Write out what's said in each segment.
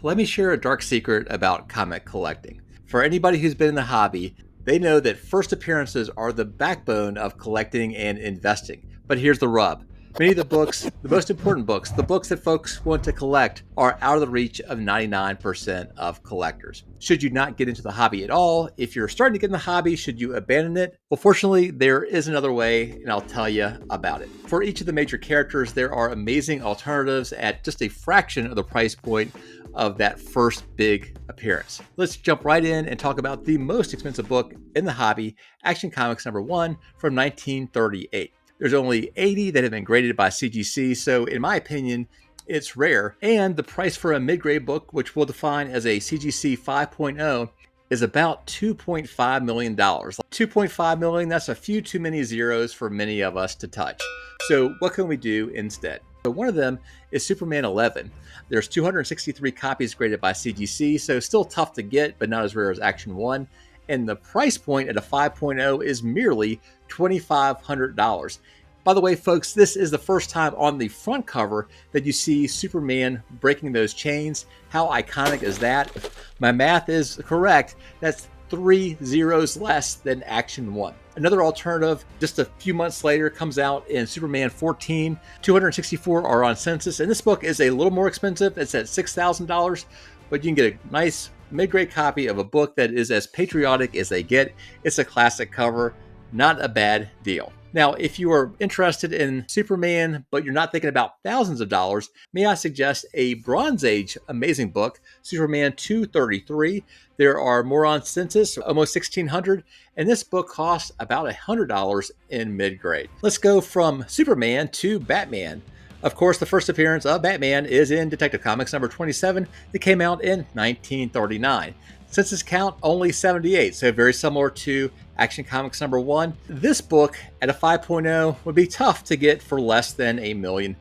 let me share a dark secret about comic collecting. For anybody who's been in the hobby, they know that first appearances are the backbone of collecting and investing. But here's the rub. Many of the books, the most important books, the books that folks want to collect, are out of the reach of 99% of collectors. Should you not get into the hobby at all? If you're starting to get in the hobby, should you abandon it? Well, fortunately, there is another way, and I'll tell you about it. For each of the major characters, there are amazing alternatives at just a fraction of the price point of that first big appearance. Let's jump right in and talk about the most expensive book in the hobby, Action Comics #1 from 1938. There's only 80 that have been graded by CGC, so in my opinion, it's rare. And the price for a mid-grade book, which we'll define as a CGC 5.0, is about $2.5 million. $2.5 million, that's a few too many zeros for many of us to touch. So what can we do instead? So one of them is Superman 11. There's 263 copies graded by CGC, so still tough to get, but not as rare as Action 1. And the price point at a 5.0 is merely $2,500. By the way, folks, this is the first time on the front cover that you see Superman breaking those chains. How iconic is that? If my math is correct, that's 3 zeros less than Action 1. Another alternative, just a few months later, comes out in Superman 14. 264 are on census, and this book is a little more expensive. It's at $6,000, but you can get a nice mid-grade copy of a book that is as patriotic as they get. It's a classic cover, not a bad deal. Now, if you are interested in Superman, but you're not thinking about thousands of dollars, may I suggest a Bronze Age amazing book, Superman 233. There are more on census, almost 1,600, and this book costs about $100 in mid-grade. Let's go from Superman to Batman. Of course, the first appearance of Batman is in Detective Comics #27 that came out in 1939. Census count only 78, so very similar to Action Comics #1. This book at a 5.0 would be tough to get for less than $1 million.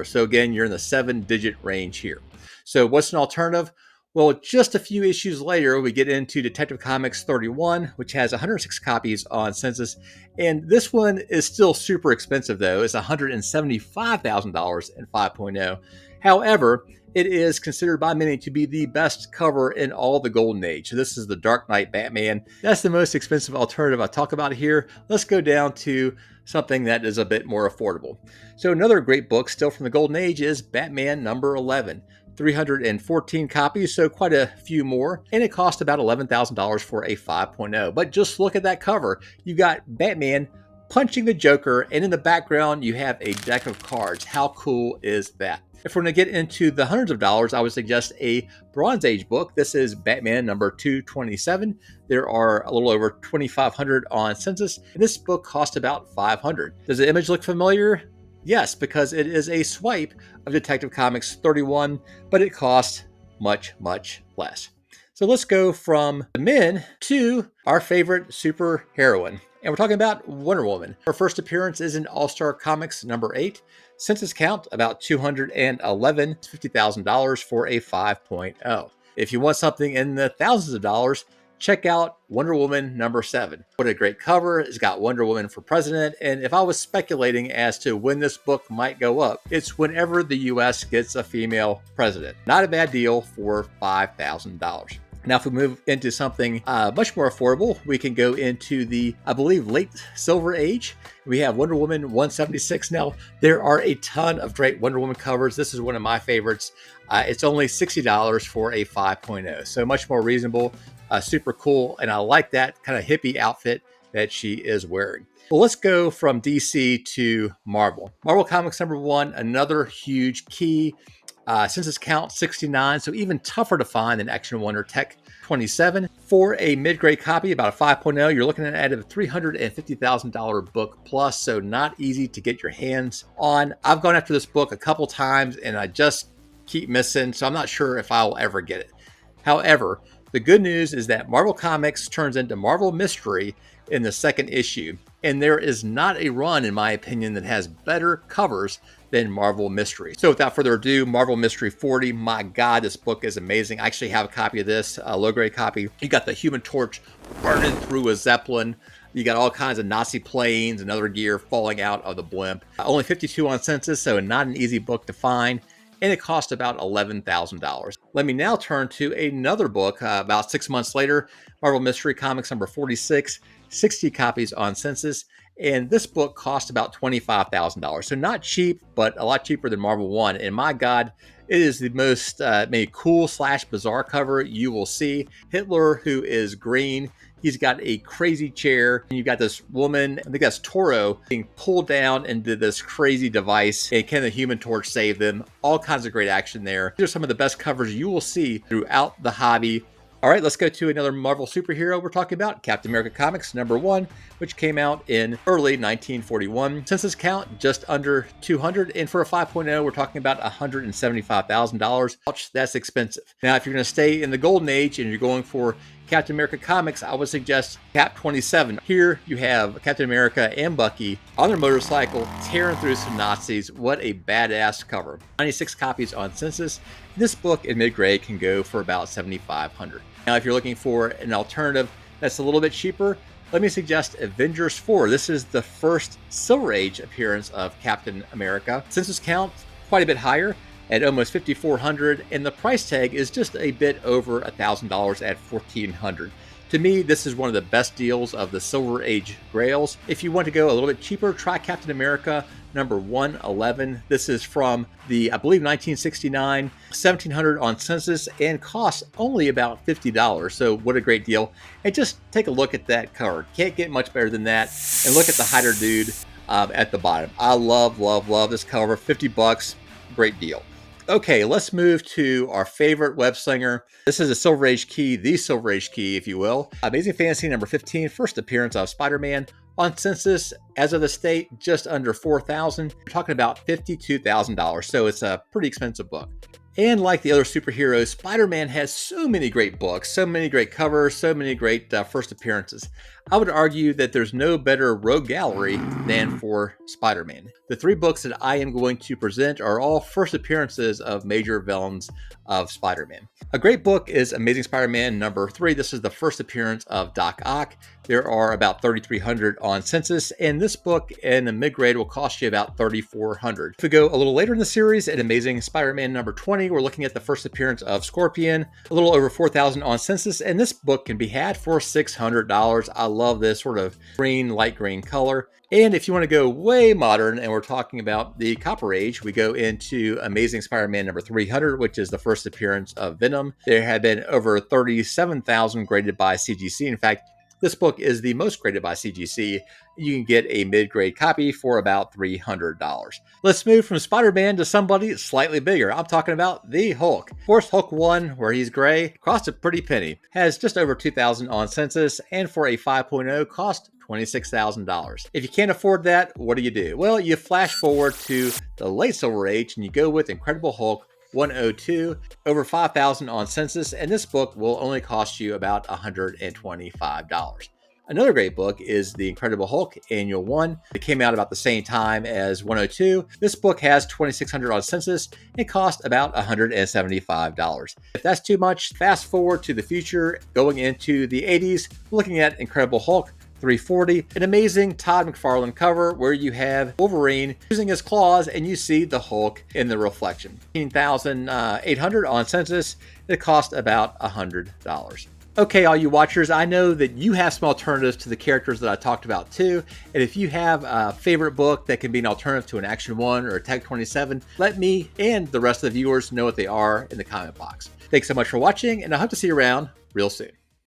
So again, you're in the 7-digit range here. So what's an alternative? Well, just a few issues later, we get into Detective Comics 31, which has 106 copies on census. And this one is still super expensive, though. It's $175,000 in 5.0. However, it is considered by many to be the best cover in all the Golden Age. So this is the Dark Knight Batman. That's the most expensive alternative I'll talk about here. Let's go down to something that is a bit more affordable. So another great book still from the Golden Age is Batman #11. 314 copies, so quite a few more, and it cost about $11,000 for a 5.0. But just look at that cover. You got Batman punching the Joker, and in the background you have a deck of cards. How cool is that? If we're going to get into the hundreds of dollars, I would suggest a Bronze Age book. This is Batman #227. There are a little over 2,500 on census, and this book cost about $500. Does the image look familiar? Yes, because it is a swipe of Detective Comics 31, but it costs much, much less. So let's go from the men to our favorite super heroine. And we're talking about Wonder Woman. Her first appearance is in All-Star Comics #8. Census count about 211, $50,000 for a 5.0. If you want something in the thousands of dollars, check out Wonder Woman #7. What a great cover. It's got Wonder Woman for president. And if I was speculating as to when this book might go up, it's whenever the US gets a female president. Not a bad deal for $5,000. Now, if we move into something much more affordable, we can go into the, I believe, late Silver Age. We have Wonder Woman 176. Now, there are a ton of great Wonder Woman covers. This is one of my favorites. It's only $60 for a 5.0, so much more reasonable. Super cool, and I like that kind of hippie outfit that she is wearing. Well, let's go from DC to Marvel. Marvel Comics #1, another huge key. Census count 69, so even tougher to find than Action 1 or Tech 27. For a mid-grade copy, about a 5.0, you're looking at a $350,000 book plus, so not easy to get your hands on. I've gone after this book a couple times, and I just keep missing, so I'm not sure if I'll ever get it. However, the good news is that Marvel Comics turns into Marvel Mystery in the second issue, and there is not a run, in my opinion, that has better covers than Marvel Mystery. So without further ado, Marvel Mystery 40. My God, this book is amazing. I actually have a copy of this, a low-grade copy. You got the Human Torch burning through a Zeppelin. You got all kinds of Nazi planes and other gear falling out of the blimp. Only 52 on census, so not an easy book to find. and it cost about $11,000. Let me now turn to another book about 6 months later, Marvel Mystery Comics number 46, 60 copies on census. And this book cost about $25,000. So not cheap, but a lot cheaper than Marvel 1. And my God, it is the most maybe cool / bizarre cover you will see. Hitler, who is green, he's got a crazy chair. And you've got this woman, I think that's Toro, being pulled down into this crazy device. And can the Human Torch save them? All kinds of great action there. These are some of the best covers you will see throughout the hobby. All right, let's go to another Marvel superhero we're talking about, Captain America Comics number 1, which came out in early 1941. Census count, just under 200. And for a 5.0, we're talking about $175,000. Ouch, that's expensive. Now, if you're going to stay in the golden age and you're going for Captain America Comics, I would suggest Cap 27. Here you have Captain America and Bucky on their motorcycle tearing through some Nazis. What a badass cover. 96 copies on census. This book in mid-grade can go for about $7,500. Now, if you're looking for an alternative that's a little bit cheaper, let me suggest Avengers 4. This is the first Silver Age appearance of Captain America. Census count, quite a bit higher at almost 5,400, and the price tag is just a bit over $1,000 at 1,400. To me, this is one of the best deals of the Silver Age grails. If you want to go a little bit cheaper, try Captain America number 111. This is from the, I believe, 1969, 1,700 on census, and costs only about $50. So what a great deal. And just take a look at that cover. Can't get much better than that. And look at the hider dude at the bottom. I love this cover. $50, great deal. Okay, let's move to our favorite web slinger. This is a Silver Age key, the Silver Age key, if you will. Amazing Fantasy number 15, first appearance of SpiderMan. On census, as of the state, just under 4,000. We're talking about $52,000, so it's a pretty expensive book. And like the other superheroes, Spider-Man has so many great books, so many great covers, so many great first appearances. I would argue that there's no better rogue gallery than for Spider-Man. The 3 books that I am going to present are all first appearances of major villains of Spider-Man. A great book is Amazing Spider-Man number 3. This is the first appearance of Doc Ock. There are about 3,300 on census, and this book in the mid-grade will cost you about 3,400. If we go a little later in the series at Amazing Spider-Man number 20, we're looking at the first appearance of Scorpion, a little over 4,000 on census, and this book can be had for $600. I love this sort of green, light green color. And if you want to go way modern, and we're talking about the Copper Age, we go into Amazing Spider-Man number 300, which is the first appearance of Venom. There have been over 37,000 graded by CGC. In fact, this book is the most graded by CGC. You can get a mid-grade copy for about $300. Let's move from Spider-Man to somebody slightly bigger. I'm talking about the Hulk. Of course, Hulk 1, where he's gray, cost a pretty penny. Has just over 2,000 on census, and for a 5.0 cost $26,000. If you can't afford that, what do? Well, you flash forward to the late Silver Age and you go with Incredible Hulk 102, over 5,000 on census, and this book will only cost you about $125. Another great book is The Incredible Hulk Annual 1. It came out about the same time as 102. This book has 2,600 on census and cost about $175. If that's too much, fast forward to the future, going into the 80s, looking at Incredible Hulk 340, an amazing Todd McFarlane cover where you have Wolverine using his claws and you see the Hulk in the reflection. 15,800 on census. It cost about $100. Okay, all you watchers, I know that you have some alternatives to the characters that I talked about too. And if you have a favorite book that can be an alternative to an Action 1 or a Tech 27, let me and the rest of the viewers know what they are in the comment box. Thanks so much for watching, and I hope to see you around real soon.